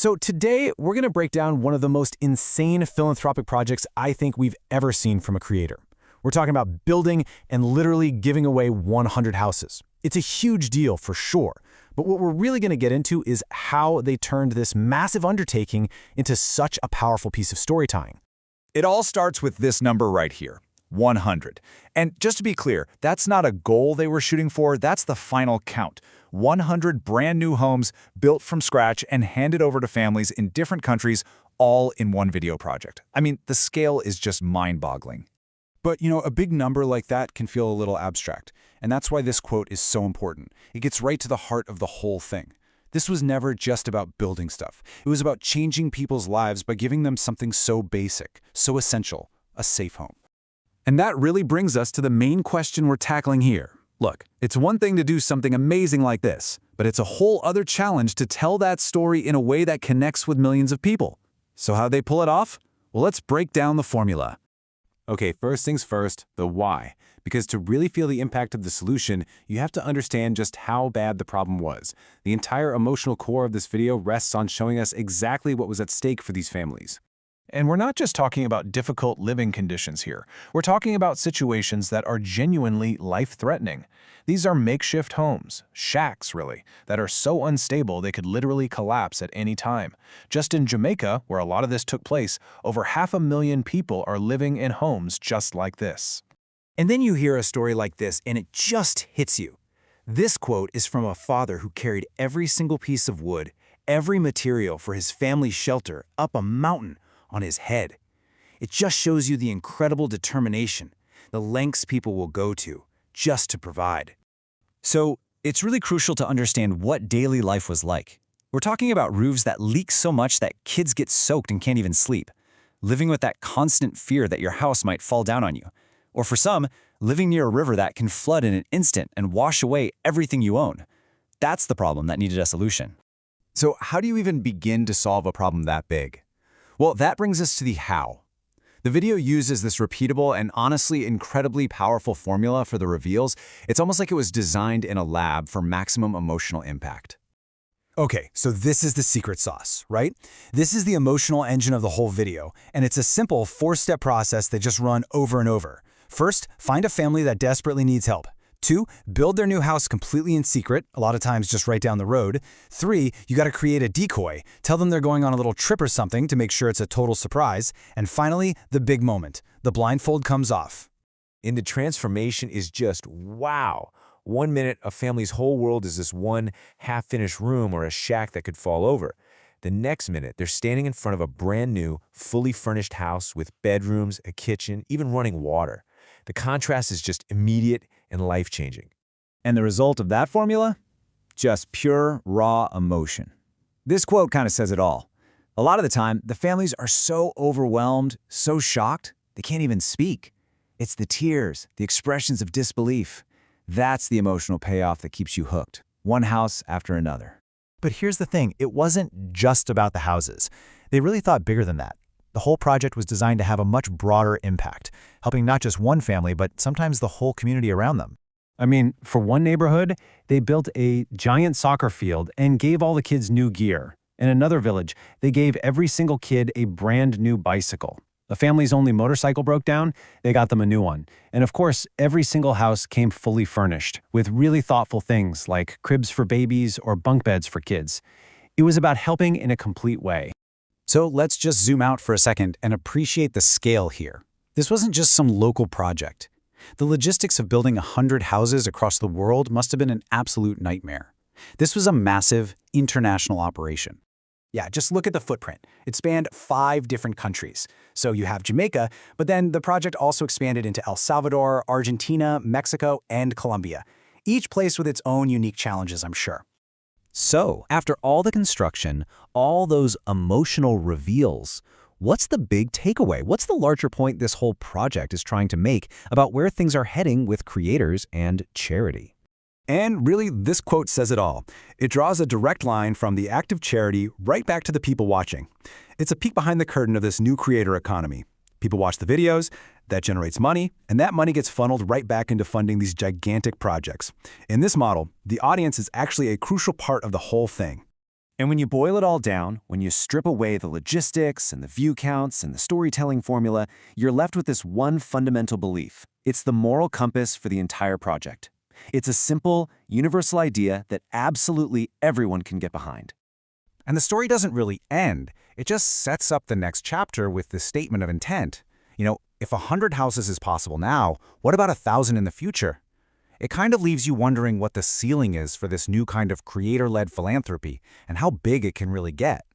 So today, we're going to break down one of the most insane philanthropic projects I think we've ever seen from a creator. We're talking about building and literally giving away 100 houses. It's a huge deal for sure, but what we're really going to get into is how they turned this massive undertaking into such a powerful piece of storytelling. It all starts with this number right here, 100. And just to be clear, that's not a goal they were shooting for, that's the final count. 100 brand new homes built from scratch and handed over to families in different countries, all in one video project. I mean, the scale is just mind-boggling. But, a big number like that can feel a little abstract, and that's why this quote is so important. It gets right to the heart of the whole thing. This was never just about building stuff. It was about changing people's lives by giving them something so basic, so essential, a safe home. And that really brings us to the main question we're tackling here. Look, it's one thing to do something amazing like this, but it's a whole other challenge to tell that story in a way that connects with millions of people. So how'd they pull it off? Well, let's break down the formula. Okay, first things first, the why. Because to really feel the impact of the solution, you have to understand just how bad the problem was. The entire emotional core of this video rests on showing us exactly what was at stake for these families. And we're not just talking about difficult living conditions here. We're talking about situations that are genuinely life-threatening. These are makeshift homes, shacks really, that are so unstable they could literally collapse at any time. Just in Jamaica, where a lot of this took place, over 500,000 people are living in homes just like this. And then you hear a story like this and it just hits you. This quote is from a father who carried every single piece of wood, every material for his family's shelter up a mountain on his head. It just shows you the incredible determination, the lengths people will go to just to provide. So it's really crucial to understand what daily life was like. We're talking about roofs that leak so much that kids get soaked and can't even sleep, living with that constant fear that your house might fall down on you. Or for some, living near a river that can flood in an instant and wash away everything you own. That's the problem that needed a solution. So how do you even begin to solve a problem that big? Well, that brings us to the how. The video uses this repeatable and honestly incredibly powerful formula for the reveals. It's almost like it was designed in a lab for maximum emotional impact. Okay, so this is the secret sauce, right? This is the emotional engine of the whole video, and it's a simple 4-step process they just run over and over. First, find a family that desperately needs help. 2, build their new house completely in secret, a lot of times just right down the road. 3, you gotta create a decoy. Tell them they're going on a little trip or something to make sure it's a total surprise. And finally, the big moment. The blindfold comes off. And the transformation is just wow. 1 minute, a family's whole world is this one half-finished room or a shack that could fall over. The next minute, they're standing in front of a brand new, fully furnished house with bedrooms, a kitchen, even running water. The contrast is just immediate and life-changing. And the result of that formula? Just pure, raw emotion. This quote kind of says it all. A lot of the time, the families are so overwhelmed, so shocked, they can't even speak. It's the tears, the expressions of disbelief. That's the emotional payoff that keeps you hooked, one house after another. But here's the thing, it wasn't just about the houses. They really thought bigger than that. The whole project was designed to have a much broader impact, helping not just one family, but sometimes the whole community around them. I mean, for one neighborhood, they built a giant soccer field and gave all the kids new gear. In another village, they gave every single kid a brand new bicycle. A family's only motorcycle broke down, they got them a new one. And of course, every single house came fully furnished, with really thoughtful things like cribs for babies or bunk beds for kids. It was about helping in a complete way. So let's just zoom out for a second and appreciate the scale here. This wasn't just some local project. The logistics of building 100 houses across the world must have been an absolute nightmare. This was a massive, international operation. Yeah, just look at the footprint. It spanned 5 different countries. So you have Jamaica, but then the project also expanded into El Salvador, Argentina, Mexico, and Colombia. Each place with its own unique challenges, I'm sure. So, after all the construction, all those emotional reveals, what's the big takeaway? What's the larger point this whole project is trying to make about where things are heading with creators and charity? And really, this quote says it all. It draws a direct line from the act of charity right back to the people watching. It's a peek behind the curtain of this new creator economy. People watch the videos, that generates money, and that money gets funneled right back into funding these gigantic projects. In this model, the audience is actually a crucial part of the whole thing. And when you boil it all down, when you strip away the logistics and the view counts and the storytelling formula, you're left with this one fundamental belief. It's the moral compass for the entire project. It's a simple, universal idea that absolutely everyone can get behind. And the story doesn't really end. It just sets up the next chapter with this statement of intent. If 100 houses is possible now, what about 1,000 in the future? It kind of leaves you wondering what the ceiling is for this new kind of creator-led philanthropy and how big it can really get.